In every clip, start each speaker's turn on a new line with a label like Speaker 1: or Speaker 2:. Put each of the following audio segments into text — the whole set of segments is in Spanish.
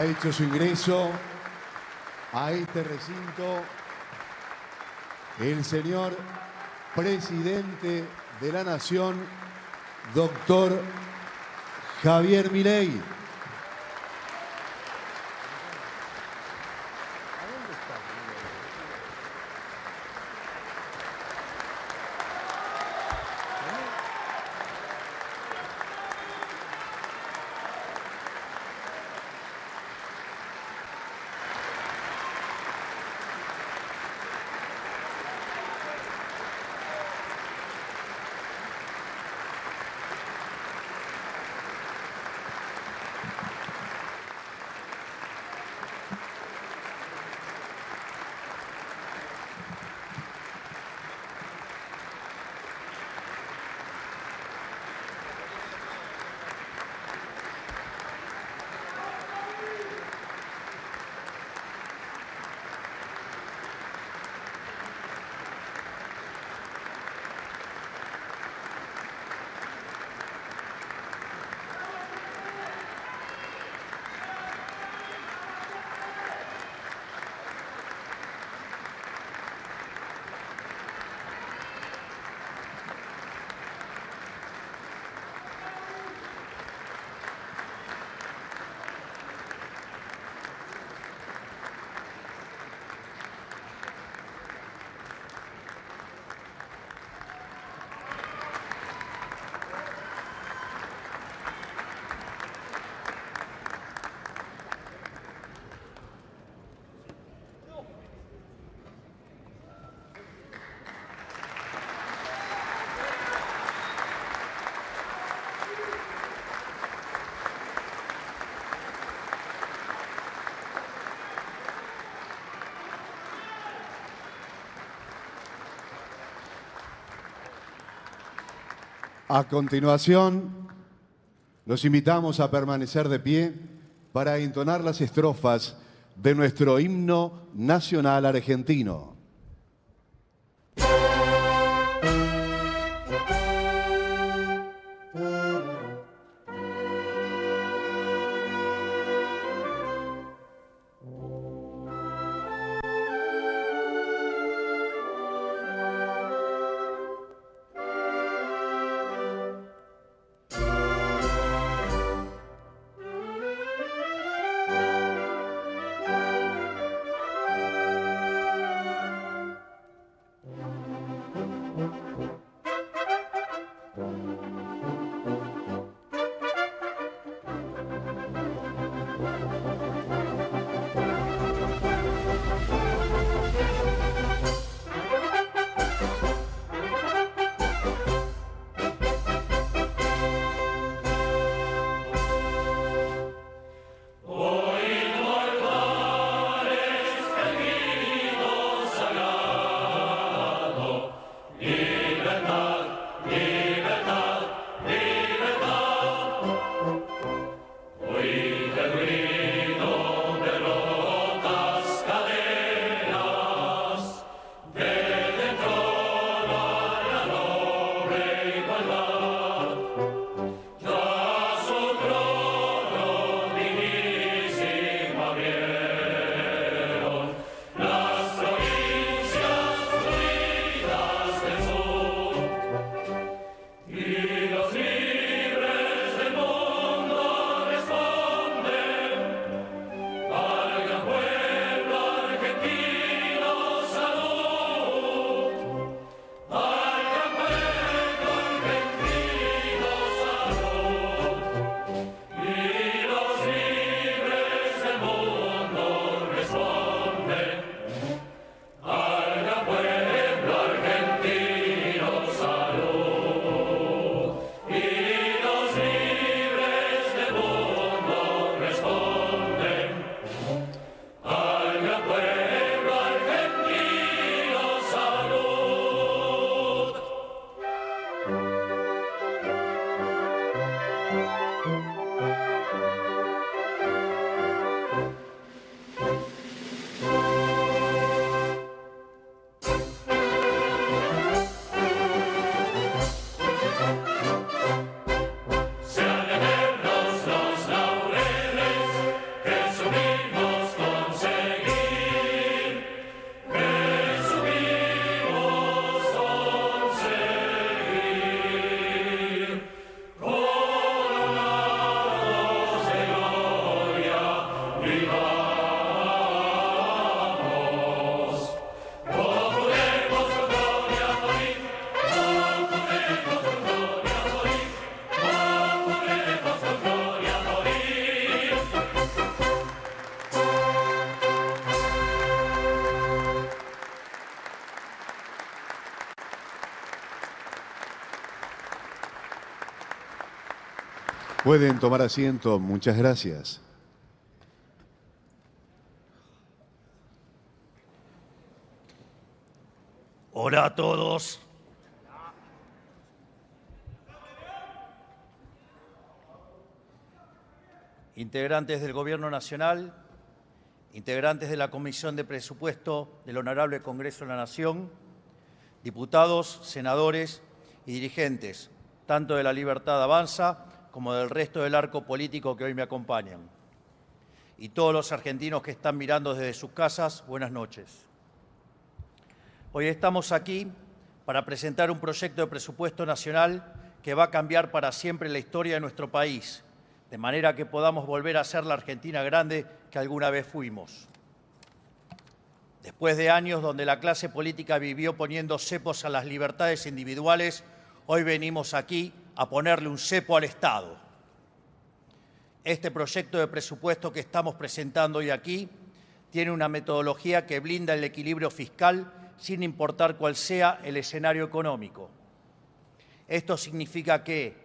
Speaker 1: Ha hecho su ingreso a este recinto el señor presidente de la Nación, doctor Javier Milei. A continuación, los invitamos a permanecer de pie para entonar las estrofas de nuestro himno nacional argentino. Pueden tomar asiento. Muchas gracias.
Speaker 2: Hola a todos. Integrantes del Gobierno Nacional, integrantes de la Comisión de Presupuesto del Honorable Congreso de la Nación, diputados, senadores y dirigentes, tanto de la Libertad Avanza como del resto del arco político que hoy me acompañan. Y todos los argentinos que están mirando desde sus casas, buenas noches. Hoy estamos aquí para presentar un proyecto de presupuesto nacional que va a cambiar para siempre la historia de nuestro país, de manera que podamos volver a ser la Argentina grande que alguna vez fuimos. Después de años donde la clase política vivió poniendo cepos a las libertades individuales, hoy venimos aquí a ponerle un cepo al Estado. Este proyecto de presupuesto que estamos presentando hoy aquí tiene una metodología que blinda el equilibrio fiscal sin importar cuál sea el escenario económico. Esto significa que,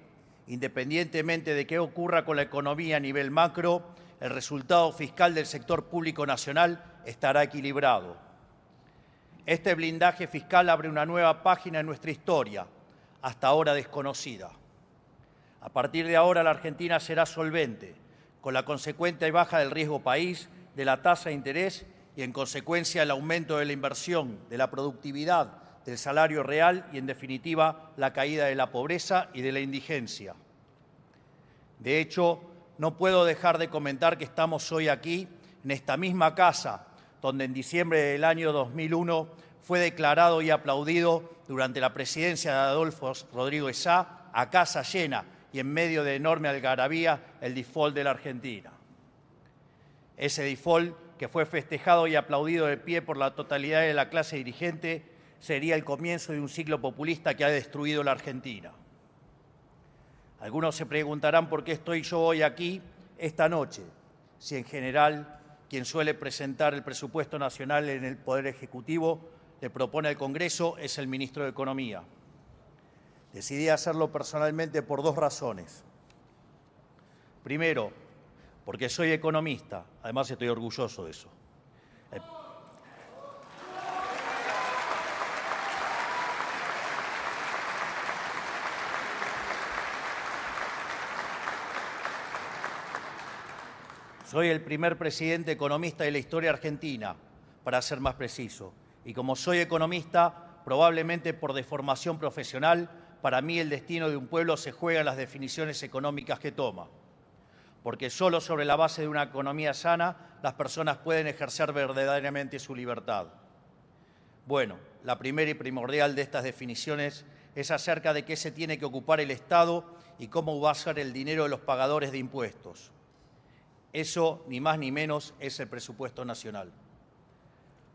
Speaker 2: independientemente de qué ocurra con la economía a nivel macro, el resultado fiscal del sector público nacional estará equilibrado. Este blindaje fiscal abre una nueva página en nuestra historia, hasta ahora desconocida. A partir de ahora, la Argentina será solvente, con la consecuente baja del riesgo país, de la tasa de interés y, en consecuencia, el aumento de la inversión, de la productividad, del salario real y, en definitiva, la caída de la pobreza y de la indigencia. De hecho, no puedo dejar de comentar que estamos hoy aquí, en esta misma casa, donde en diciembre del año 2001 fue declarado y aplaudido durante la presidencia de Adolfo Rodríguez Sá, a casa llena y en medio de enorme algarabía, el default de la Argentina. Ese default, que fue festejado y aplaudido de pie por la totalidad de la clase dirigente, sería el comienzo de un ciclo populista que ha destruido la Argentina. Algunos se preguntarán por qué estoy yo hoy aquí, esta noche, si en general quien suele presentar el presupuesto nacional en el Poder Ejecutivo le propone al Congreso es el ministro de Economía. Decidí hacerlo personalmente por dos razones. Primero, porque soy economista, además estoy orgulloso de eso. Soy el primer presidente economista de la historia argentina, para ser más preciso. Y como soy economista, probablemente por deformación profesional, para mí el destino de un pueblo se juega en las definiciones económicas que toma. Porque solo sobre la base de una economía sana las personas pueden ejercer verdaderamente su libertad. Bueno, la primera y primordial de estas definiciones es acerca de qué se tiene que ocupar el Estado y cómo va a ser el dinero de los pagadores de impuestos. Eso, ni más ni menos, es el presupuesto nacional.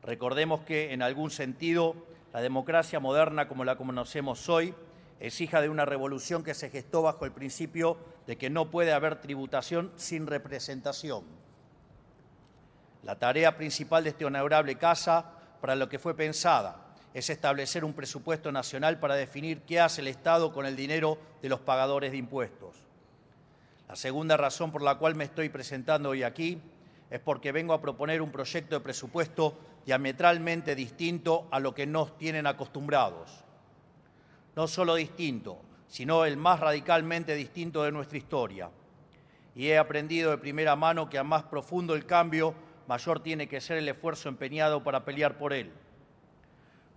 Speaker 2: Recordemos que, en algún sentido, la democracia moderna como la conocemos hoy es hija de una revolución que se gestó bajo el principio de que no puede haber tributación sin representación. La tarea principal de esta honorable casa, para lo que fue pensada, es establecer un presupuesto nacional para definir qué hace el Estado con el dinero de los pagadores de impuestos. La segunda razón por la cual me estoy presentando hoy aquí es porque vengo a proponer un proyecto de presupuesto diametralmente distinto a lo que nos tienen acostumbrados. No solo distinto, sino el más radicalmente distinto de nuestra historia. Y he aprendido de primera mano que a más profundo el cambio, mayor tiene que ser el esfuerzo empeñado para pelear por él.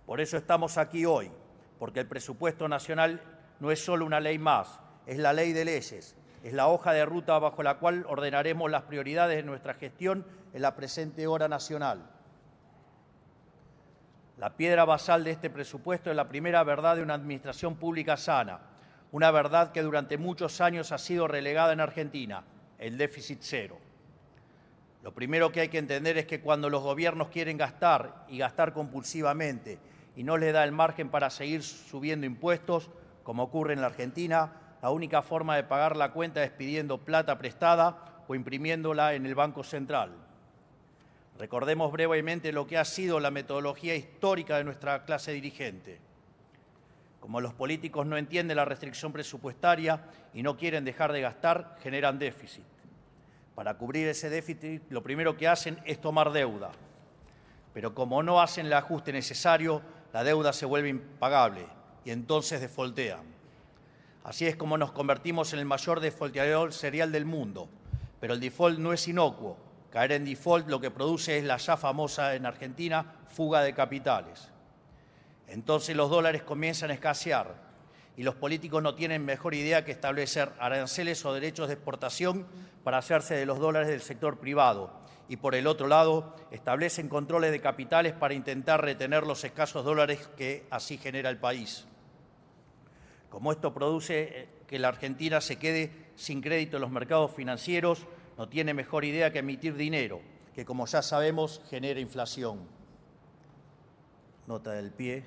Speaker 2: Por eso estamos aquí hoy, porque el presupuesto nacional no es solo una ley más, es la ley de leyes, es la hoja de ruta bajo la cual ordenaremos las prioridades de nuestra gestión en la presente hora nacional. La piedra basal de este presupuesto es la primera verdad de una administración pública sana, una verdad que durante muchos años ha sido relegada en Argentina, el déficit cero. Lo primero que hay que entender es que cuando los gobiernos quieren gastar y gastar compulsivamente y no les da el margen para seguir subiendo impuestos, como ocurre en la Argentina, la única forma de pagar la cuenta es pidiendo plata prestada o imprimiéndola en el Banco Central. Recordemos brevemente lo que ha sido la metodología histórica de nuestra clase dirigente. Como los políticos no entienden la restricción presupuestaria y no quieren dejar de gastar, generan déficit. Para cubrir ese déficit, lo primero que hacen es tomar deuda. Pero como no hacen el ajuste necesario, la deuda se vuelve impagable y entonces defaultean. Así es como nos convertimos en el mayor defaulteador serial del mundo. Pero el default no es inocuo. Caer en default lo que produce es la ya famosa en Argentina fuga de capitales. Entonces los dólares comienzan a escasear y los políticos no tienen mejor idea que establecer aranceles o derechos de exportación para hacerse de los dólares del sector privado. Y por el otro lado, establecen controles de capitales para intentar retener los escasos dólares que así genera el país. Como esto produce que la Argentina se quede sin crédito en los mercados financieros, no tiene mejor idea que emitir dinero, que como ya sabemos genera inflación. Nota del pie,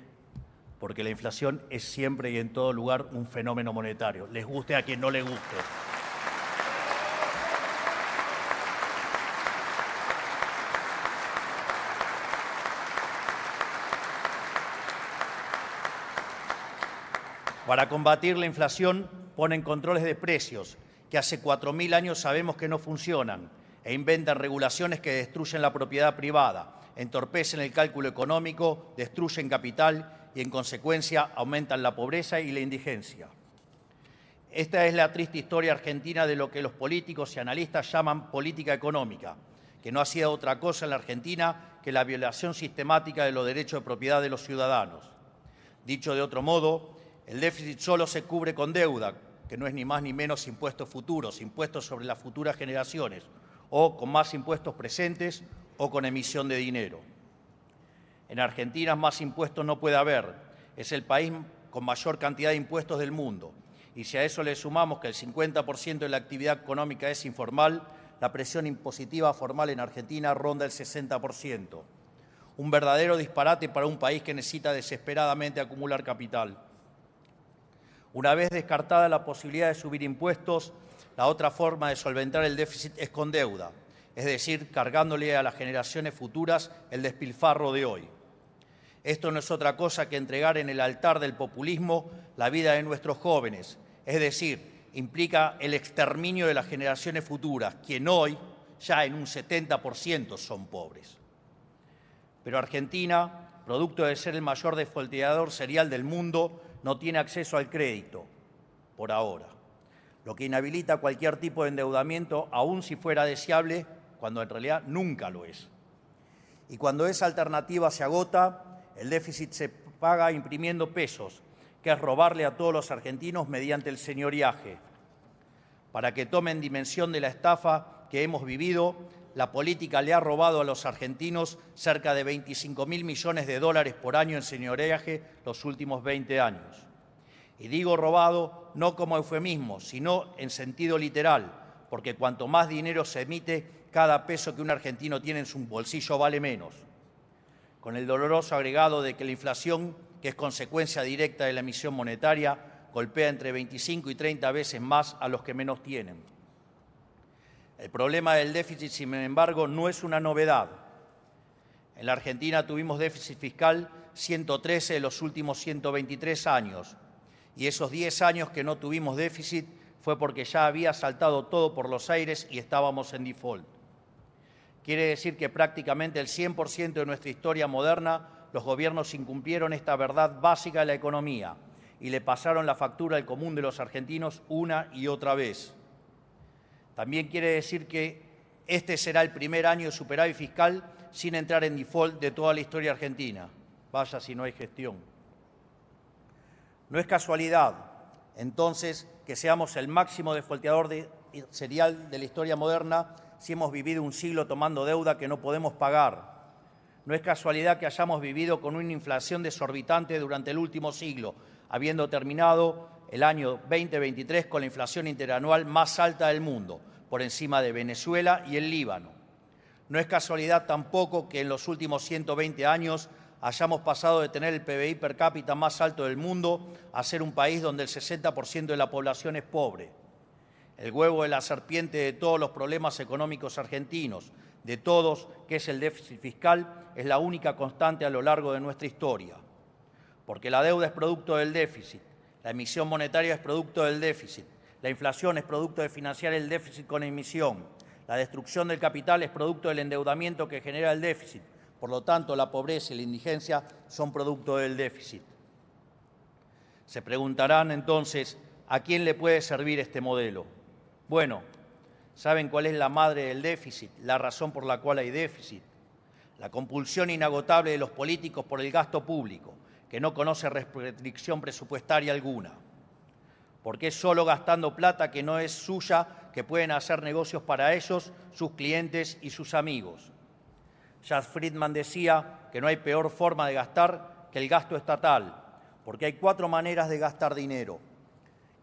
Speaker 2: porque la inflación es siempre y en todo lugar un fenómeno monetario, les guste a quien no le guste. Para combatir la inflación ponen controles de precios, que hace 4.000 años sabemos que no funcionan, e inventan regulaciones que destruyen la propiedad privada, entorpecen el cálculo económico, destruyen capital y, en consecuencia, aumentan la pobreza y la indigencia. Esta es la triste historia argentina de lo que los políticos y analistas llaman política económica, que no ha sido otra cosa en la Argentina que la violación sistemática de los derechos de propiedad de los ciudadanos. Dicho de otro modo, el déficit solo se cubre con deuda, que no es ni más ni menos impuestos futuros, impuestos sobre las futuras generaciones, o con más impuestos presentes o con emisión de dinero. En Argentina más impuestos no puede haber. Es el país con mayor cantidad de impuestos del mundo. Y si a eso le sumamos que el 50% de la actividad económica es informal, la presión impositiva formal en Argentina ronda el 60%. Un verdadero disparate para un país que necesita desesperadamente acumular capital. Una vez descartada la posibilidad de subir impuestos, la otra forma de solventar el déficit es con deuda, es decir, cargándole a las generaciones futuras el despilfarro de hoy. Esto no es otra cosa que entregar en el altar del populismo la vida de nuestros jóvenes, es decir, implica el exterminio de las generaciones futuras, quien hoy ya en un 70% son pobres. Pero Argentina, producto de ser el mayor defaulteador serial del mundo, no tiene acceso al crédito, por ahora, lo que inhabilita cualquier tipo de endeudamiento, aun si fuera deseable, cuando en realidad nunca lo es. Y cuando esa alternativa se agota, el déficit se paga imprimiendo pesos, que es robarle a todos los argentinos mediante el señoriaje. Para que tomen dimensión de la estafa que hemos vivido, la política le ha robado a los argentinos cerca de 25.000 millones de dólares por año en señoriaje los últimos 20 años. Y digo robado no como eufemismo, sino en sentido literal, porque cuanto más dinero se emite, cada peso que un argentino tiene en su bolsillo vale menos. Con el doloroso agregado de que la inflación, que es consecuencia directa de la emisión monetaria, golpea entre 25 y 30 veces más a los que menos tienen. El problema del déficit, sin embargo, no es una novedad. En la Argentina tuvimos déficit fiscal 113 de los últimos 123 años, y esos 10 años que no tuvimos déficit fue porque ya había saltado todo por los aires y estábamos en default. Quiere decir que prácticamente el 100% de nuestra historia moderna los gobiernos incumplieron esta verdad básica de la economía y le pasaron la factura al común de los argentinos una y otra vez. También quiere decir que este será el primer año de superávit fiscal sin entrar en default de toda la historia argentina. Vaya si no hay gestión. No es casualidad, entonces, que seamos el máximo defaulteador serial de la historia moderna si hemos vivido un siglo tomando deuda que no podemos pagar. No es casualidad que hayamos vivido con una inflación desorbitante durante el último siglo, habiendo terminado el año 2023 con la inflación interanual más alta del mundo, por encima de Venezuela y el Líbano. No es casualidad tampoco que en los últimos 120 años hayamos pasado de tener el PBI per cápita más alto del mundo a ser un país donde el 60% de la población es pobre. El huevo de la serpiente de todos los problemas económicos argentinos, de todos, que es el déficit fiscal, es la única constante a lo largo de nuestra historia. porque la deuda es producto del déficit, la emisión monetaria es producto del déficit, la inflación es producto de financiar el déficit con emisión, la destrucción del capital es producto del endeudamiento que genera el déficit. Por lo tanto, la pobreza y la indigencia son producto del déficit. Se preguntarán entonces, ¿a quién le puede servir este modelo? Bueno, ¿saben cuál es la madre del déficit? La razón por la cual hay déficit. La compulsión inagotable de los políticos por el gasto público, que no conoce restricción presupuestaria alguna. Porque es solo gastando plata que no es suya que pueden hacer negocios para ellos, sus clientes y sus amigos. Jas Friedman decía que no hay peor forma de gastar que el gasto estatal, porque hay 4 maneras de gastar dinero.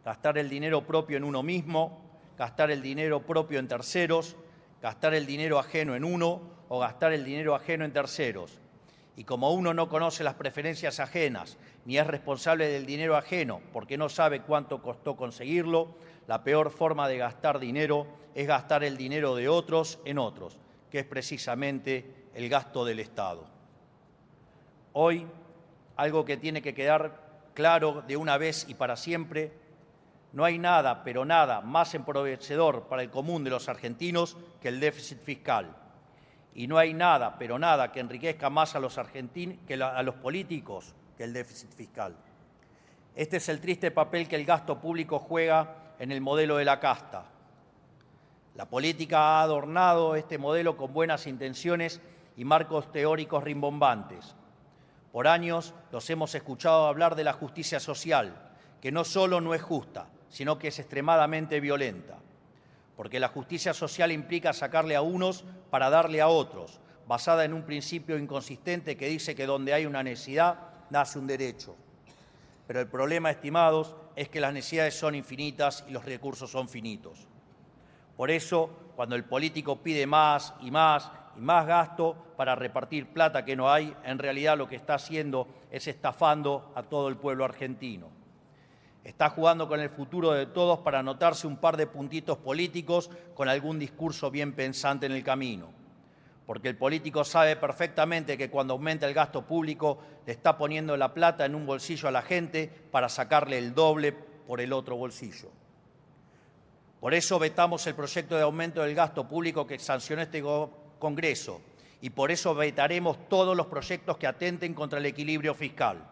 Speaker 2: Gastar el dinero propio en uno mismo, gastar el dinero propio en terceros, gastar el dinero ajeno en uno o gastar el dinero ajeno en terceros. Y como uno no conoce las preferencias ajenas ni es responsable del dinero ajeno porque no sabe cuánto costó conseguirlo, la peor forma de gastar dinero es gastar el dinero de otros en otros, que es precisamente el gasto del Estado. Hoy, algo que tiene que quedar claro de una vez y para siempre: no hay nada, pero nada, más empobrecedor para el común de los argentinos que el déficit fiscal. Y no hay nada, pero nada, que enriquezca más a los argentinos que a los políticos que el déficit fiscal. Este es el triste papel que el gasto público juega en el modelo de la casta. La política ha adornado este modelo con buenas intenciones y marcos teóricos rimbombantes. Por años los hemos escuchado hablar de la justicia social, que no solo no es justa, sino que es extremadamente violenta. Porque la justicia social implica sacarle a unos para darle a otros, basada en un principio inconsistente que dice que donde hay una necesidad, nace un derecho. Pero el problema, estimados, es que las necesidades son infinitas y los recursos son finitos. Por eso, cuando el político pide más y más y más gasto para repartir plata que no hay, en realidad lo que está haciendo es estafando a todo el pueblo argentino. Está jugando con el futuro de todos para anotarse un par de puntitos políticos con algún discurso bien pensante en el camino. Porque el político sabe perfectamente que cuando aumenta el gasto público le está poniendo la plata en un bolsillo a la gente para sacarle el doble por el otro bolsillo. Por eso vetamos el proyecto de aumento del gasto público que sancionó este Congreso y por eso vetaremos todos los proyectos que atenten contra el equilibrio fiscal.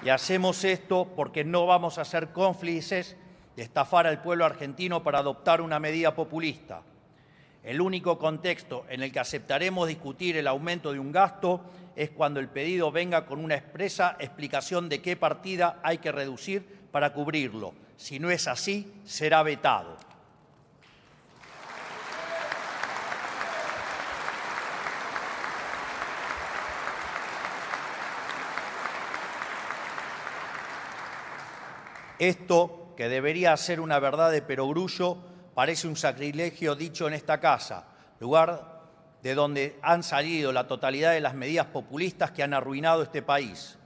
Speaker 2: Y hacemos esto porque no vamos a ser cómplices de estafar al pueblo argentino para adoptar una medida populista. El único contexto en el que aceptaremos discutir el aumento de un gasto es cuando el pedido venga con una expresa explicación de qué partida hay que reducir para cubrirlo. Si no es así, será vetado. Esto, que debería ser una verdad de perogrullo, parece un sacrilegio dicho en esta casa, lugar de donde han salido la totalidad de las medidas populistas que han arruinado este país.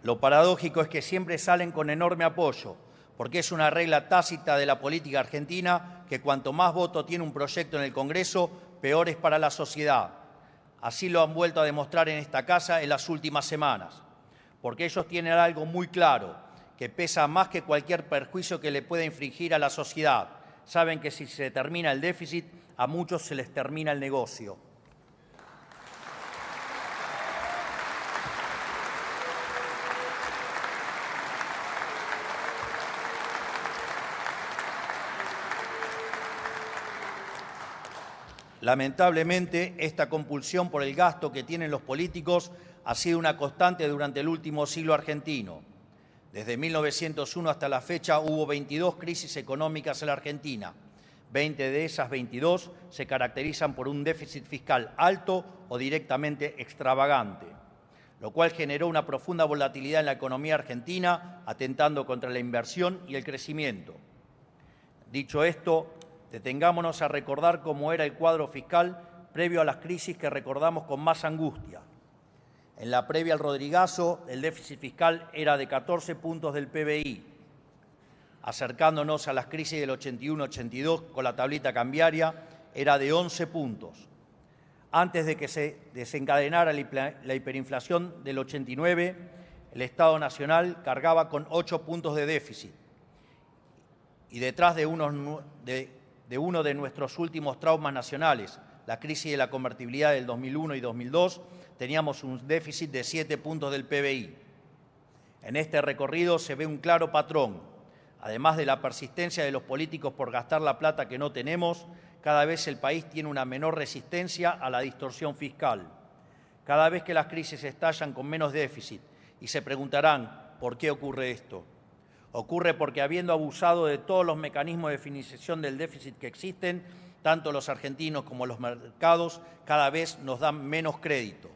Speaker 2: Lo paradójico es que siempre salen con enorme apoyo, porque es una regla tácita de la política argentina que cuanto más voto tiene un proyecto en el Congreso, peor es para la sociedad. Así lo han vuelto a demostrar en esta casa en las últimas semanas, porque ellos tienen algo muy claro, que pesa más que cualquier perjuicio que le pueda infligir a la sociedad. Saben que si se termina el déficit, a muchos se les termina el negocio. Lamentablemente, esta compulsión por el gasto que tienen los políticos ha sido una constante durante el último siglo argentino. Desde 1901 hasta la fecha hubo 22 crisis económicas en la Argentina. 20 de esas 22 se caracterizan por un déficit fiscal alto o directamente extravagante. lo cual generó una profunda volatilidad en la economía argentina, atentando contra la inversión y el crecimiento. Dicho esto, detengámonos a recordar cómo era el cuadro fiscal previo a las crisis que recordamos con más angustia. En la previa al Rodrigazo, el déficit fiscal era de 14 puntos del PBI. Acercándonos a las crisis del 81-82 con la tablita cambiaria, era de 11 puntos. Antes de que se desencadenara la hiperinflación del 89, el Estado Nacional cargaba con 8 puntos de déficit. Y detrás de uno de nuestros últimos traumas nacionales, la crisis de la convertibilidad del 2001 y 2002, teníamos un déficit de 7 puntos del PBI. En este recorrido se ve un claro patrón. Además de la persistencia de los políticos por gastar la plata que no tenemos, cada vez el país tiene una menor resistencia a la distorsión fiscal. Cada vez que las crisis estallan con menos déficit y se preguntarán ¿por qué ocurre esto? Ocurre porque habiendo abusado de todos los mecanismos de definición del déficit que existen, tanto los argentinos como los mercados cada vez nos dan menos crédito.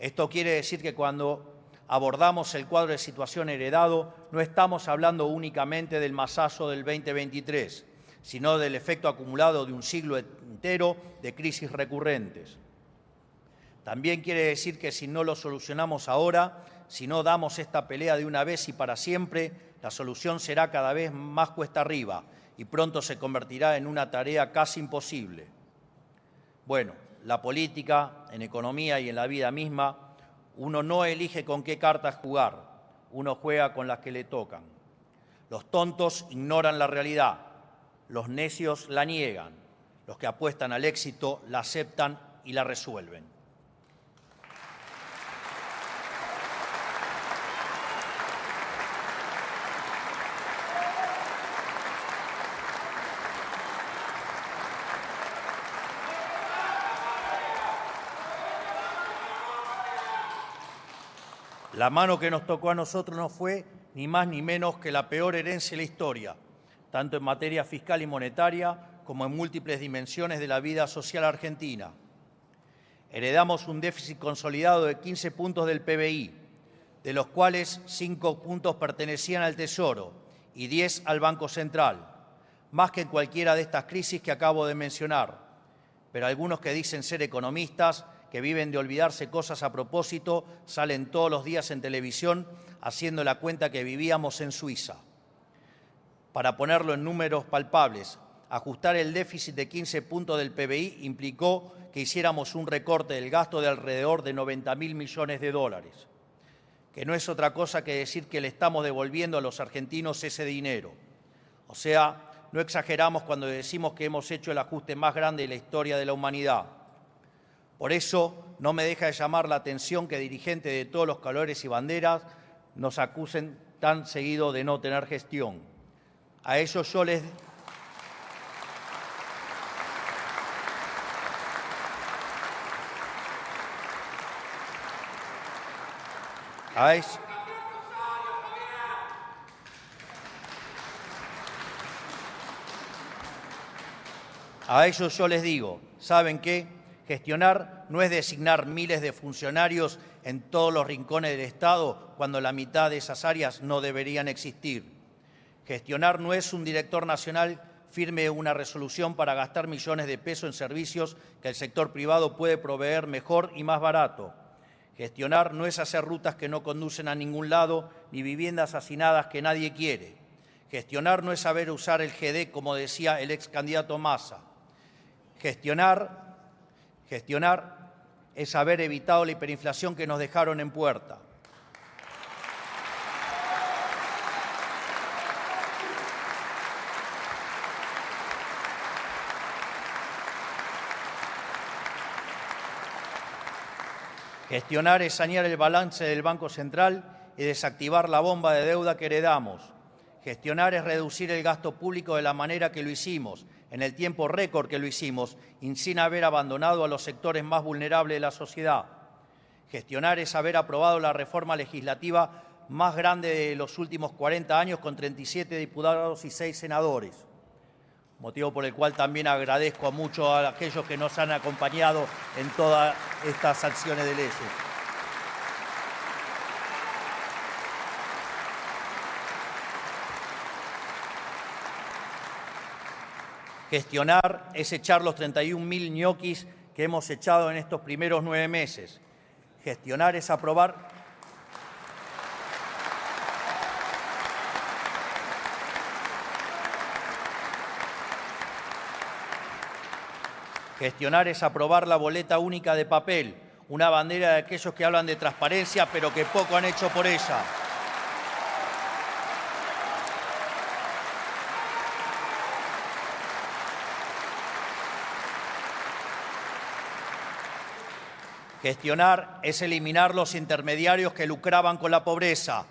Speaker 2: Esto quiere decir que cuando abordamos el cuadro de situación heredado, no estamos hablando únicamente del masazo del 2023, sino del efecto acumulado de un siglo entero de crisis recurrentes. También quiere decir que si no lo solucionamos ahora, si no damos esta pelea de una vez y para siempre, la solución será cada vez más cuesta arriba y pronto se convertirá en una tarea casi imposible. Bueno, la política, en economía y en la vida misma, uno no elige con qué cartas jugar, uno juega con las que le tocan. Los tontos ignoran la realidad, los necios la niegan, los que apuestan al éxito la aceptan y la resuelven. La mano que nos tocó a nosotros no fue ni más ni menos que la peor herencia de la historia, tanto en materia fiscal y monetaria como en múltiples dimensiones de la vida social argentina. Heredamos un déficit consolidado de 15 puntos del PBI, de los cuales 5 puntos pertenecían al Tesoro y 10 al Banco Central, más que en cualquiera de estas crisis que acabo de mencionar. Pero algunos que dicen ser economistas, que viven de olvidarse cosas a propósito, salen todos los días en televisión haciendo la cuenta que vivíamos en Suiza. Para ponerlo en números palpables, ajustar el déficit de 15 puntos del PBI implicó que hiciéramos un recorte del gasto de alrededor de 90.000 millones de dólares, que no es otra cosa que decir que le estamos devolviendo a los argentinos ese dinero. O sea, no exageramos cuando decimos que hemos hecho el ajuste más grande de la historia de la humanidad. Por eso, no me deja de llamar la atención que dirigentes de todos los colores y banderas nos acusen tan seguido de no tener gestión. A ellos yo les... A ellos yo les digo, ¿saben qué? Gestionar no es designar miles de funcionarios en todos los rincones del Estado cuando la mitad de esas áreas no deberían existir. Gestionar no es un director nacional firme una resolución para gastar millones de pesos en servicios que el sector privado puede proveer mejor y más barato. Gestionar no es hacer rutas que no conducen a ningún lado ni viviendas hacinadas que nadie quiere. Gestionar no es saber usar el GD, como decía el ex candidato Massa. Gestionar es haber evitado la hiperinflación que nos dejaron en puerta. Gestionar es sanear el balance del Banco Central y desactivar la bomba de deuda que heredamos. Gestionar es reducir el gasto público de la manera que lo hicimos, en el tiempo récord que lo hicimos, y sin haber abandonado a los sectores más vulnerables de la sociedad. Gestionar es haber aprobado la reforma legislativa más grande de los últimos 40 años con 37 diputados y 6 senadores, motivo por el cual también agradezco mucho a aquellos que nos han acompañado en todas estas acciones de leyes. Gestionar es echar los 31.000 ñoquis que hemos echado en estos primeros 9 meses. Gestionar es aprobar... Gestionar es aprobar la boleta única de papel, una bandera de aquellos que hablan de transparencia, pero que poco han hecho por ella. Gestionar es eliminar los intermediarios que lucraban con la pobreza.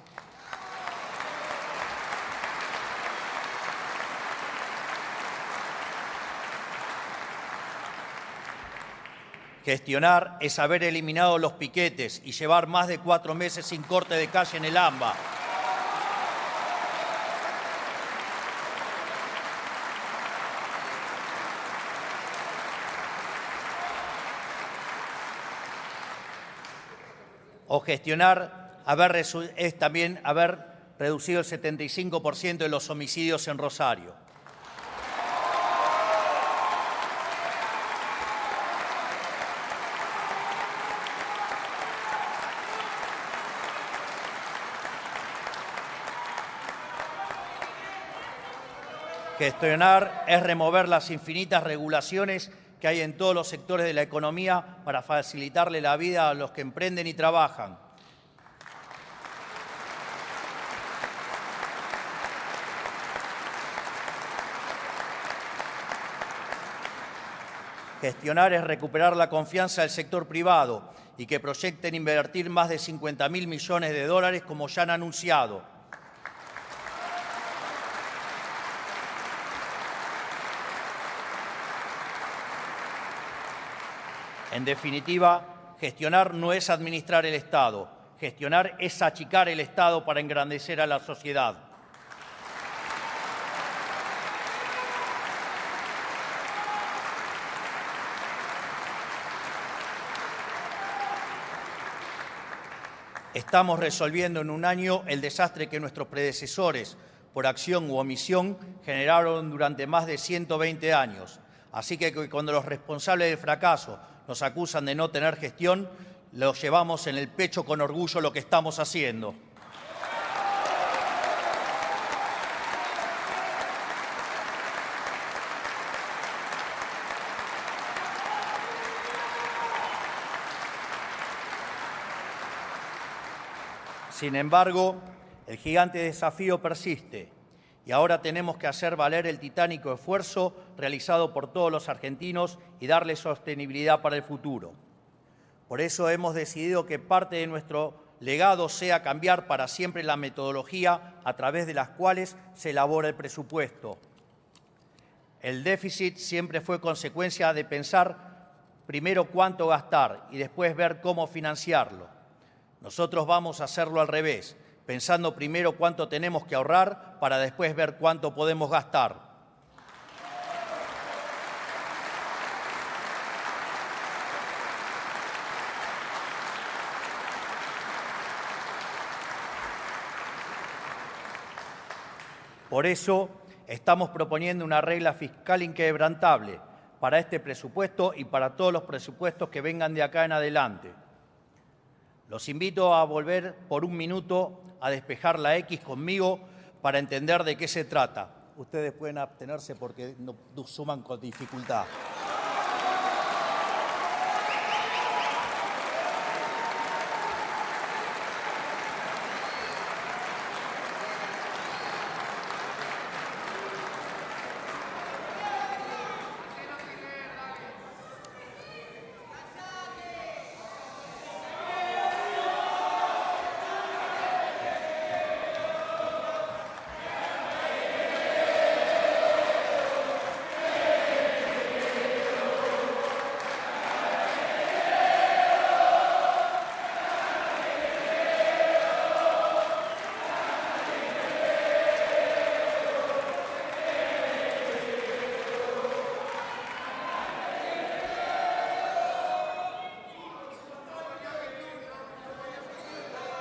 Speaker 2: Gestionar es haber eliminado los piquetes y llevar más de 4 meses sin corte de calle en el AMBA. O gestionar es también haber reducido el 75% de los homicidios en Rosario. Gestionar es remover las infinitas regulaciones que hay en todos los sectores de la economía para facilitarle la vida a los que emprenden y trabajan. Gestionar es recuperar la confianza del sector privado y que proyecten invertir más de 50.000 millones de dólares como ya han anunciado. En definitiva, gestionar no es administrar el Estado. Gestionar es achicar el Estado para engrandecer a la sociedad. Estamos resolviendo en un año el desastre que nuestros predecesores, por acción u omisión, generaron durante más de 120 años. Así que cuando los responsables del fracaso nos acusan de no tener gestión, los llevamos en el pecho con orgullo lo que estamos haciendo. Sin embargo, el gigante desafío persiste y ahora tenemos que hacer valer el titánico esfuerzo realizado por todos los argentinos y darle sostenibilidad para el futuro. Por eso hemos decidido que parte de nuestro legado sea cambiar para siempre la metodología a través de las cuales se elabora el presupuesto. El déficit siempre fue consecuencia de pensar primero cuánto gastar y después ver cómo financiarlo. Nosotros vamos a hacerlo al revés, pensando primero cuánto tenemos que ahorrar para después ver cuánto podemos gastar. Por eso estamos proponiendo una regla fiscal inquebrantable para este presupuesto y para todos los presupuestos que vengan de acá en adelante. Los invito a volver por un minuto a despejar la X conmigo para entender de qué se trata. Ustedes pueden abstenerse porque no suman con dificultad.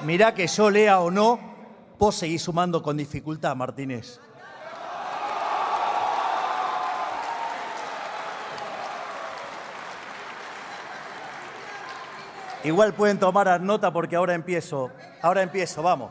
Speaker 2: Mirá que yo lea o no, vos seguís sumando con dificultad, Martínez. Igual pueden tomar nota porque ahora empiezo, vamos.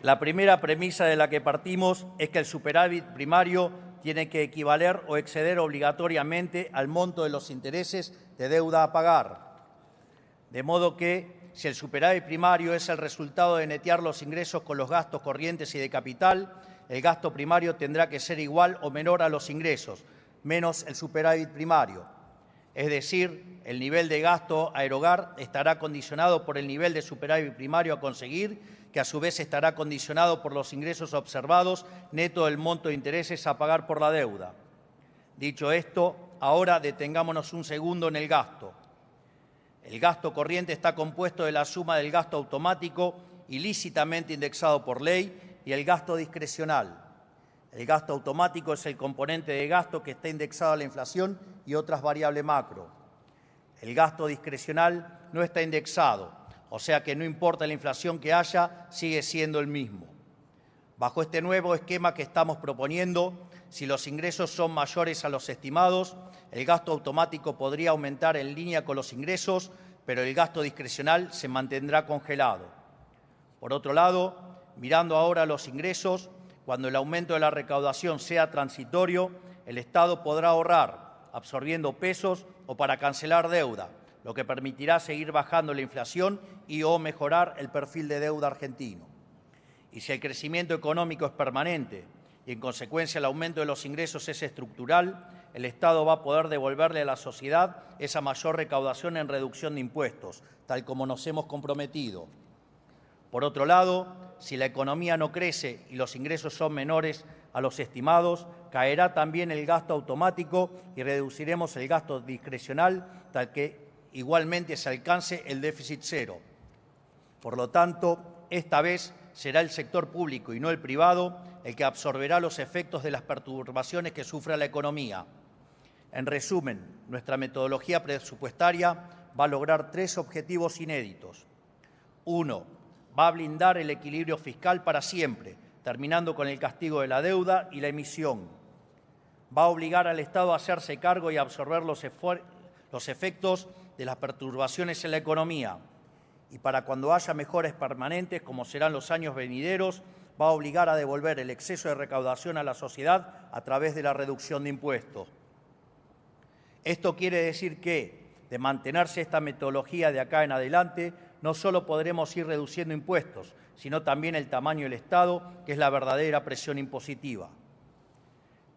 Speaker 2: La primera premisa de la que partimos es que el superávit primario tiene que equivaler o exceder obligatoriamente al monto de los intereses de deuda a pagar. De modo que, si el superávit primario es el resultado de netear los ingresos con los gastos corrientes y de capital, el gasto primario tendrá que ser igual o menor a los ingresos, menos el superávit primario. Es decir, el nivel de gasto a erogar estará condicionado por el nivel de superávit primario a conseguir, que a su vez estará condicionado por los ingresos observados, neto del monto de intereses a pagar por la deuda. Dicho esto, ahora detengámonos un segundo en el gasto. El gasto corriente está compuesto de la suma del gasto automático ilícitamente indexado por ley y el gasto discrecional. El gasto automático es el componente de gasto que está indexado a la inflación y otras variables macro. El gasto discrecional no está indexado, o sea que no importa la inflación que haya, sigue siendo el mismo. Bajo este nuevo esquema que estamos proponiendo, si los ingresos son mayores a los estimados, el gasto automático podría aumentar en línea con los ingresos, pero el gasto discrecional se mantendrá congelado. Por otro lado, mirando ahora los ingresos, cuando el aumento de la recaudación sea transitorio, el Estado podrá ahorrar, absorbiendo pesos o para cancelar deuda, lo que permitirá seguir bajando la inflación y o mejorar el perfil de deuda argentino. Y si el crecimiento económico es permanente y en consecuencia el aumento de los ingresos es estructural, el Estado va a poder devolverle a la sociedad esa mayor recaudación en reducción de impuestos, tal como nos hemos comprometido. Por otro lado, si la economía no crece y los ingresos son menores a los estimados, caerá también el gasto automático y reduciremos el gasto discrecional, tal que igualmente se alcance el déficit cero. Por lo tanto, esta vez será el sector público y no el privado el que absorberá los efectos de las perturbaciones que sufra la economía. En resumen, nuestra metodología presupuestaria va a lograr 3 objetivos inéditos. 1. Va a blindar el equilibrio fiscal para siempre, terminando con el castigo de la deuda y la emisión. Va a obligar al Estado a hacerse cargo y a absorber los efectos de las perturbaciones en la economía. Y para cuando haya mejoras permanentes, como serán los años venideros, va a obligar a devolver el exceso de recaudación a la sociedad a través de la reducción de impuestos. Esto quiere decir que, de mantenerse esta metodología de acá en adelante, no solo podremos ir reduciendo impuestos, sino también el tamaño del Estado, que es la verdadera presión impositiva.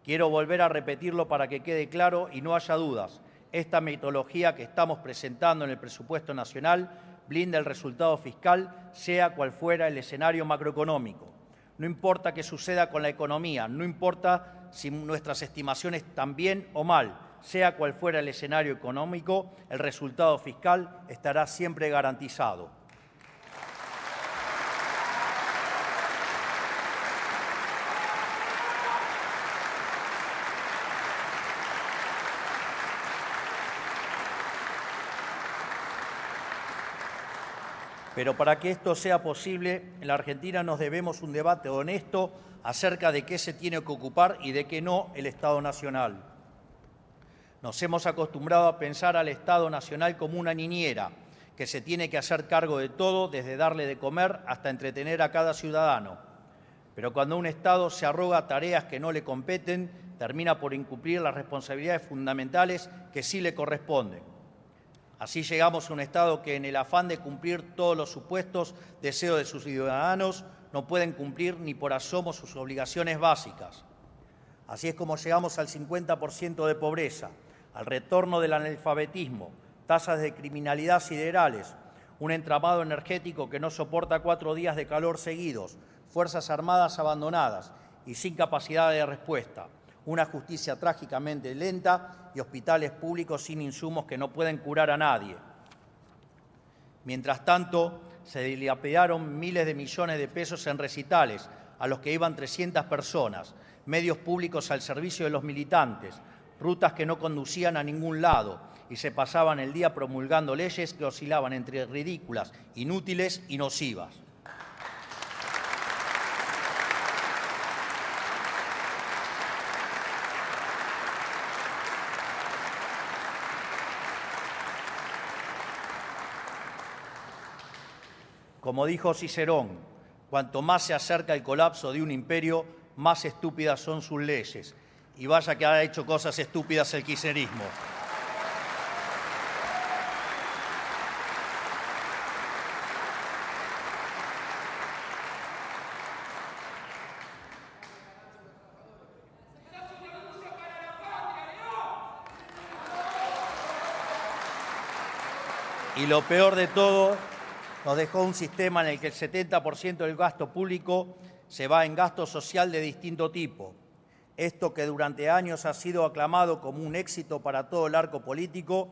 Speaker 2: Quiero volver a repetirlo para que quede claro y no haya dudas. Esta metodología que estamos presentando en el presupuesto nacional blinda el resultado fiscal, sea cual fuera el escenario macroeconómico. No importa qué suceda con la economía, no importa si nuestras estimaciones están bien o mal, sea cual fuera el escenario económico, el resultado fiscal estará siempre garantizado. Pero para que esto sea posible, en la Argentina nos debemos un debate honesto acerca de qué se tiene que ocupar y de qué no el Estado Nacional. Nos hemos acostumbrado a pensar al Estado Nacional como una niñera, que se tiene que hacer cargo de todo, desde darle de comer hasta entretener a cada ciudadano. Pero cuando un Estado se arroga tareas que no le competen, termina por incumplir las responsabilidades fundamentales que sí le corresponden. Así llegamos a un Estado que, en el afán de cumplir todos los supuestos deseos de sus ciudadanos, no pueden cumplir ni por asomo sus obligaciones básicas. Así es como llegamos al 50% de pobreza, al retorno del analfabetismo, tasas de criminalidad siderales, un entramado energético que no soporta 4 días de calor seguidos, fuerzas armadas abandonadas y sin capacidad de respuesta, una justicia trágicamente lenta y hospitales públicos sin insumos que no pueden curar a nadie. Mientras tanto, se dilapidaron miles de millones de pesos en recitales, a los que iban 300 personas, medios públicos al servicio de los militantes, rutas que no conducían a ningún lado y se pasaban el día promulgando leyes que oscilaban entre ridículas, inútiles y nocivas. Como dijo Cicerón, cuanto más se acerca el colapso de un imperio, más estúpidas son sus leyes. Y vaya que ha hecho cosas estúpidas el kirchnerismo. Y lo peor de todo, nos dejó un sistema en el que el 70% del gasto público se va en gasto social de distinto tipo. Esto, que durante años ha sido aclamado como un éxito para todo el arco político,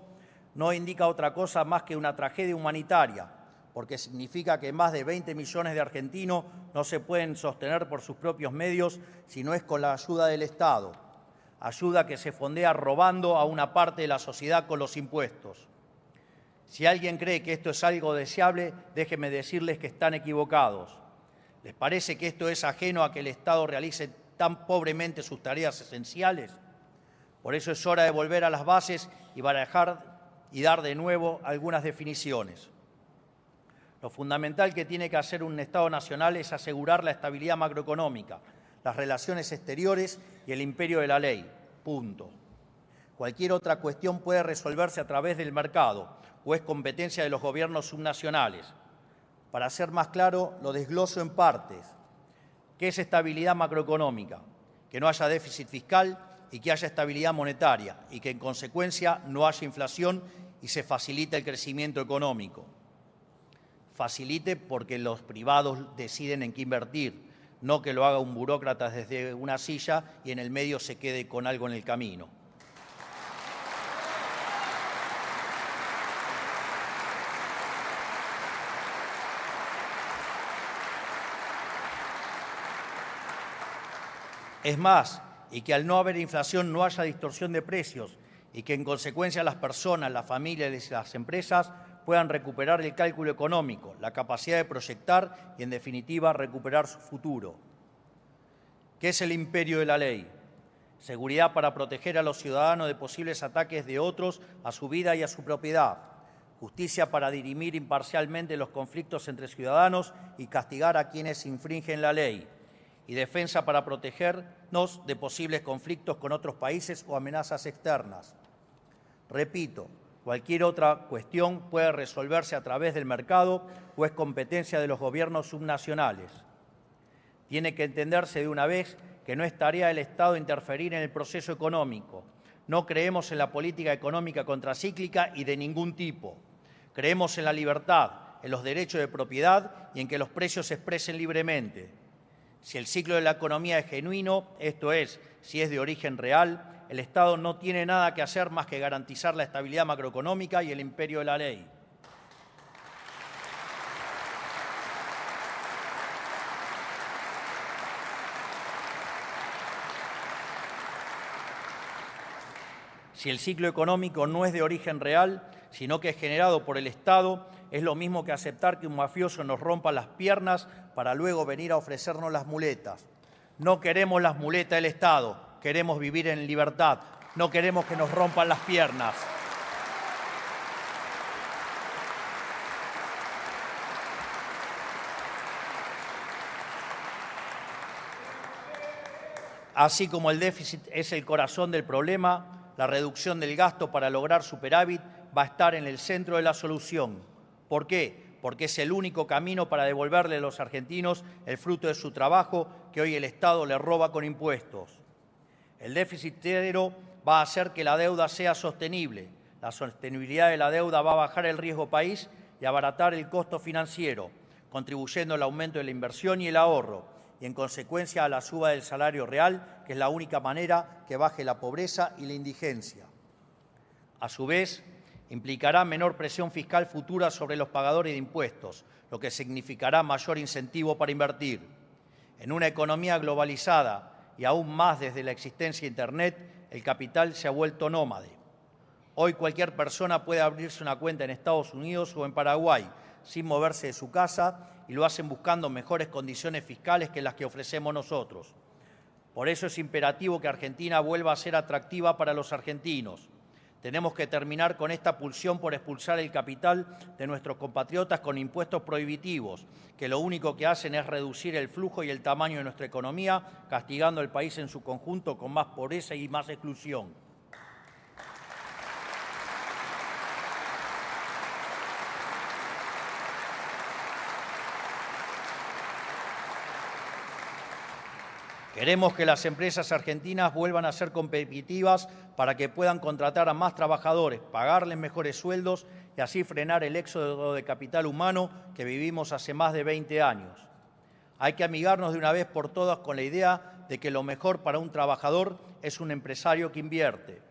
Speaker 2: no indica otra cosa más que una tragedia humanitaria, porque significa que más de 20 millones de argentinos no se pueden sostener por sus propios medios si no es con la ayuda del Estado, ayuda que se fondea robando a una parte de la sociedad con los impuestos. Si alguien cree que esto es algo deseable, déjenme decirles que están equivocados. ¿Les parece que esto es ajeno a que el Estado realice tan pobremente sus tareas esenciales? Por eso es hora de volver a las bases y barajar y dar de nuevo algunas definiciones. Lo fundamental que tiene que hacer un Estado nacional es asegurar la estabilidad macroeconómica, las relaciones exteriores y el imperio de la ley. Punto. Cualquier otra cuestión puede resolverse a través del mercado o es competencia de los gobiernos subnacionales. Para ser más claro, lo desgloso en partes. ¿Qué es estabilidad macroeconómica? Que no haya déficit fiscal y que haya estabilidad monetaria y que en consecuencia no haya inflación y se facilite el crecimiento económico. Facilite porque los privados deciden en qué invertir, no que lo haga un burócrata desde una silla y en el medio se quede con algo en el camino. Es más, y que al no haber inflación no haya distorsión de precios y que en consecuencia las personas, las familias y las empresas puedan recuperar el cálculo económico, la capacidad de proyectar y, en definitiva, recuperar su futuro. ¿Qué es el imperio de la ley? Seguridad para proteger a los ciudadanos de posibles ataques de otros a su vida y a su propiedad. Justicia para dirimir imparcialmente los conflictos entre ciudadanos y castigar a quienes infringen la ley. Y defensa para protegernos de posibles conflictos con otros países o amenazas externas. Repito, cualquier otra cuestión puede resolverse a través del mercado o es competencia de los gobiernos subnacionales. Tiene que entenderse de una vez que no es tarea del Estado interferir en el proceso económico. No creemos en la política económica contracíclica y de ningún tipo. Creemos en la libertad, en los derechos de propiedad y en que los precios se expresen libremente. Si el ciclo de la economía es genuino, esto es, si es de origen real, el Estado no tiene nada que hacer más que garantizar la estabilidad macroeconómica y el imperio de la ley. Si el ciclo económico no es de origen real, sino que es generado por el Estado, es lo mismo que aceptar que un mafioso nos rompa las piernas para luego venir a ofrecernos las muletas. No queremos las muletas del Estado, queremos vivir en libertad, no queremos que nos rompan las piernas. Así como el déficit es el corazón del problema, la reducción del gasto para lograr superávit va a estar en el centro de la solución. ¿Por qué? Porque es el único camino para devolverle a los argentinos el fruto de su trabajo que hoy el Estado le roba con impuestos. El déficit cero va a hacer que la deuda sea sostenible. La sostenibilidad de la deuda va a bajar el riesgo país y abaratar el costo financiero, contribuyendo al aumento de la inversión y el ahorro, y en consecuencia a la suba del salario real, que es la única manera que baje la pobreza y la indigencia. A su vez, implicará menor presión fiscal futura sobre los pagadores de impuestos, lo que significará mayor incentivo para invertir. En una economía globalizada y aún más desde la existencia de Internet, el capital se ha vuelto nómade. Hoy cualquier persona puede abrirse una cuenta en Estados Unidos o en Paraguay sin moverse de su casa y lo hacen buscando mejores condiciones fiscales que las que ofrecemos nosotros. Por eso es imperativo que Argentina vuelva a ser atractiva para los argentinos. Tenemos que terminar con esta pulsión por expulsar el capital de nuestros compatriotas con impuestos prohibitivos, que lo único que hacen es reducir el flujo y el tamaño de nuestra economía, castigando al país en su conjunto con más pobreza y más exclusión. Queremos que las empresas argentinas vuelvan a ser competitivas para que puedan contratar a más trabajadores, pagarles mejores sueldos y así frenar el éxodo de capital humano que vivimos hace más de 20 años. Hay que amigarnos de una vez por todas con la idea de que lo mejor para un trabajador es un empresario que invierte.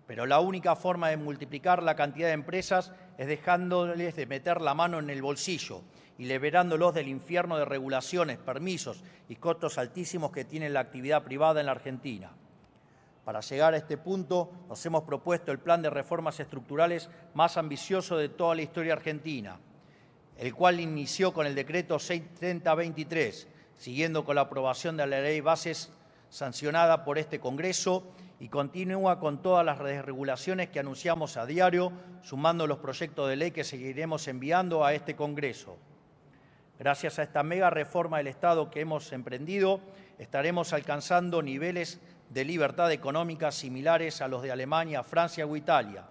Speaker 2: Pero la única forma de multiplicar la cantidad de empresas es dejándoles de meter la mano en el bolsillo y liberándolos del infierno de regulaciones, permisos y costos altísimos que tiene la actividad privada en la Argentina. Para llegar a este punto, nos hemos propuesto el plan de reformas estructurales más ambicioso de toda la historia argentina, el cual inició con el decreto 630-23, siguiendo con la aprobación de la ley bases sancionada por este Congreso y continúa con todas las desregulaciones que anunciamos a diario, sumando los proyectos de ley que seguiremos enviando a este Congreso. Gracias a esta mega reforma del Estado que hemos emprendido, estaremos alcanzando niveles de libertad económica similares a los de Alemania, Francia o Italia,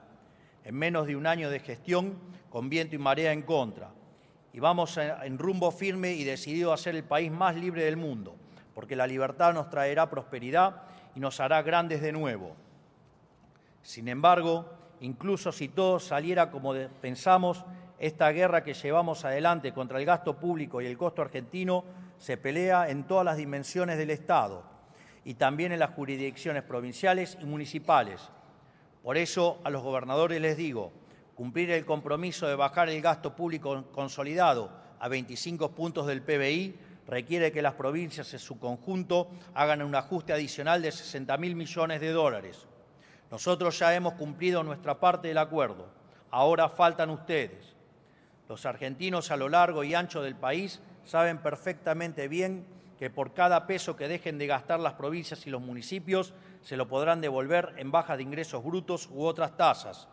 Speaker 2: en menos de un año de gestión con viento y marea en contra. Y vamos en rumbo firme y decidido a ser el país más libre del mundo, porque la libertad nos traerá prosperidad y nos hará grandes de nuevo. Sin embargo, incluso si todo saliera como pensamos, esta guerra que llevamos adelante contra el gasto público y el costo argentino se pelea en todas las dimensiones del Estado y también en las jurisdicciones provinciales y municipales. Por eso, a los gobernadores les digo, cumplir el compromiso de bajar el gasto público consolidado a 25 puntos del PBI requiere que las provincias en su conjunto hagan un ajuste adicional de 60.000 millones de dólares. Nosotros ya hemos cumplido nuestra parte del acuerdo. Ahora faltan ustedes. Los argentinos a lo largo y ancho del país saben perfectamente bien que por cada peso que dejen de gastar las provincias y los municipios se lo podrán devolver en bajas de ingresos brutos u otras tasas.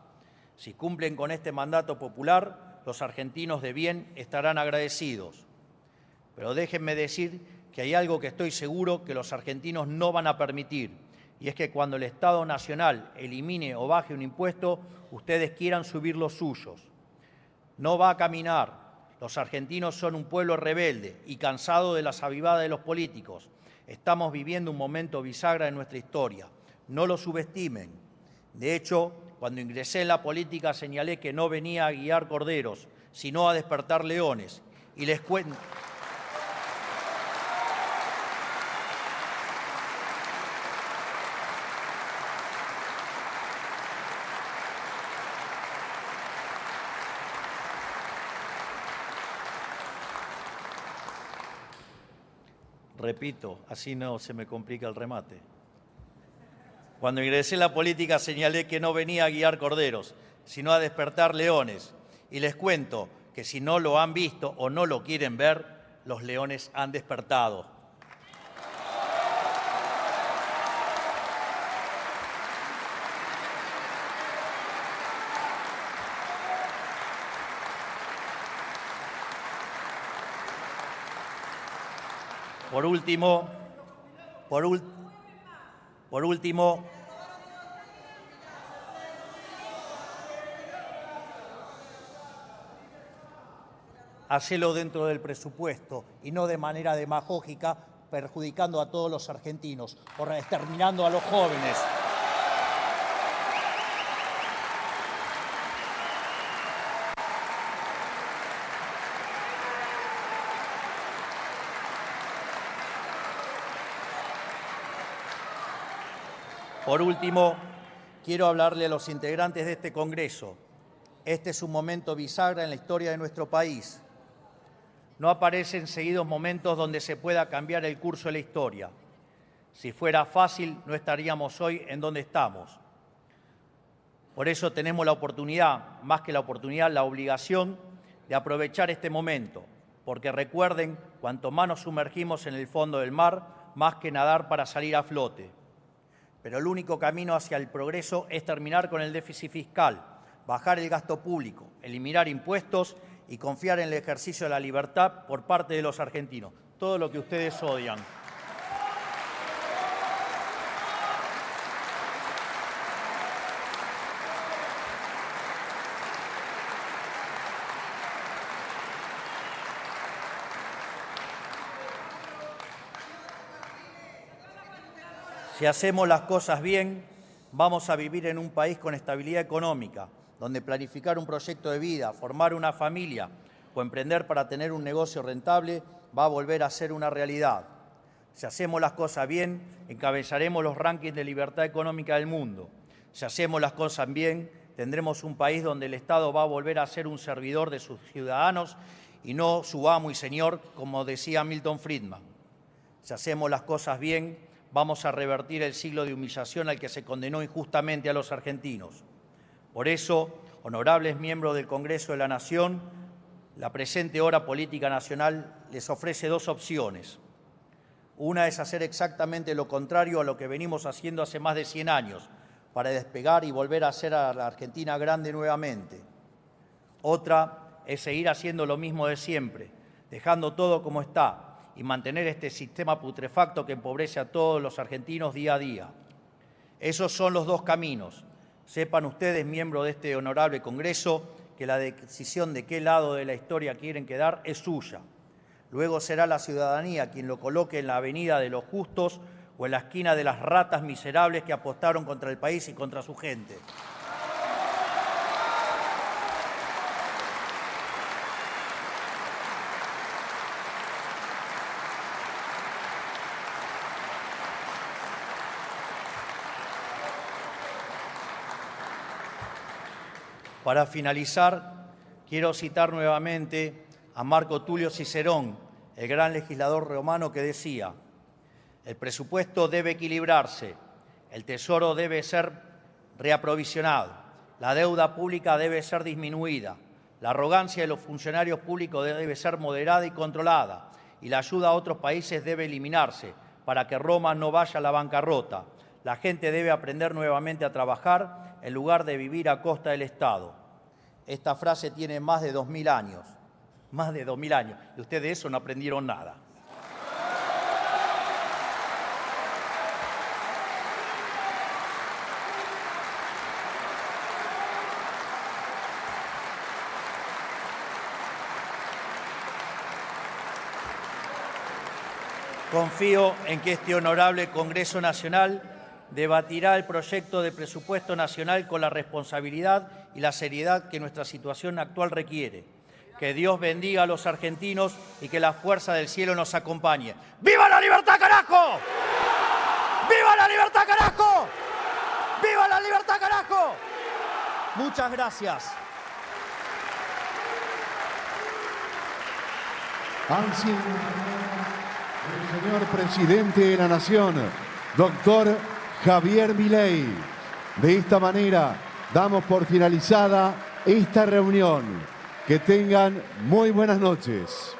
Speaker 2: Si cumplen con este mandato popular, los argentinos de bien estarán agradecidos. Pero déjenme decir que hay algo que estoy seguro que los argentinos no van a permitir, y es que cuando el Estado Nacional elimine o baje un impuesto, ustedes quieran subir los suyos. No va a caminar. Los argentinos son un pueblo rebelde y cansado de las avivadas de los políticos. Estamos viviendo un momento bisagra en nuestra historia. No lo subestimen. De hecho, cuando ingresé en la política señalé que no venía a guiar corderos, sino a despertar leones. Y les cuento... Repito, así no se me complica el remate. Cuando ingresé en la política señalé que no venía a guiar corderos, sino a despertar leones. Y les cuento que si no lo han visto o no lo quieren ver, los leones han despertado. Por último, hacelo dentro del presupuesto y no de manera demagógica, perjudicando a todos los argentinos o exterminando a los jóvenes. Por último, quiero hablarle a los integrantes de este Congreso. Este es un momento bisagra en la historia de nuestro país. no aparecen seguidos momentos donde se pueda cambiar el curso de la historia. Si fuera fácil, no estaríamos hoy en donde estamos. Por eso tenemos la oportunidad, más que la oportunidad, la obligación de aprovechar este momento, porque recuerden, cuanto más nos sumergimos en el fondo del mar, más que nadar para salir a flote. Pero el único camino hacia el progreso es terminar con el déficit fiscal, bajar el gasto público, eliminar impuestos y confiar en el ejercicio de la libertad por parte de los argentinos. Todo lo que ustedes odian. Si hacemos las cosas bien, vamos a vivir en un país con estabilidad económica, donde planificar un proyecto de vida, formar una familia o emprender para tener un negocio rentable va a volver a ser una realidad. Si hacemos las cosas bien, encabezaremos los rankings de libertad económica del mundo. Si hacemos las cosas bien, tendremos un país donde el Estado va a volver a ser un servidor de sus ciudadanos y no su amo y señor, como decía Milton Friedman. Si hacemos las cosas bien, vamos a revertir el siglo de humillación al que se condenó injustamente a los argentinos. Por eso, honorables miembros del Congreso de la Nación, la presente hora política nacional les ofrece dos opciones. Una es hacer exactamente lo contrario a lo que venimos haciendo hace más de 100 años, para despegar y volver a hacer a la Argentina grande nuevamente. Otra es seguir haciendo lo mismo de siempre, dejando todo como está, y mantener este sistema putrefacto que empobrece a todos los argentinos día a día. Esos son los dos caminos. Sepan ustedes, miembros de este honorable Congreso, que la decisión de qué lado de la historia quieren quedar es suya. Luego será la ciudadanía quien lo coloque en la avenida de los justos o en la esquina de las ratas miserables que apostaron contra el país y contra su gente. Para finalizar, quiero citar nuevamente a Marco Tulio Cicerón, el gran legislador romano, que decía: el presupuesto debe equilibrarse, el tesoro debe ser reaprovisionado, la deuda pública debe ser disminuida, la arrogancia de los funcionarios públicos debe ser moderada y controlada, y la ayuda a otros países debe eliminarse para que Roma no vaya a la bancarrota. La gente debe aprender nuevamente a trabajar en lugar de vivir a costa del Estado. Esta frase tiene más de 2000 años. Más de 2000 años. Y ustedes de eso no aprendieron nada. Confío en que este honorable Congreso Nacional debatirá el proyecto de presupuesto nacional con la responsabilidad y la seriedad que nuestra situación actual requiere. Que Dios bendiga a los argentinos y que la fuerza del cielo nos acompañe. ¡Viva la libertad, carajo! ¡Viva la libertad, carajo! ¡Viva la libertad, carajo! Muchas gracias.
Speaker 1: Así, el señor presidente de la Nación, doctor Javier Milei. De esta manera damos por finalizada esta reunión. Que tengan muy buenas noches.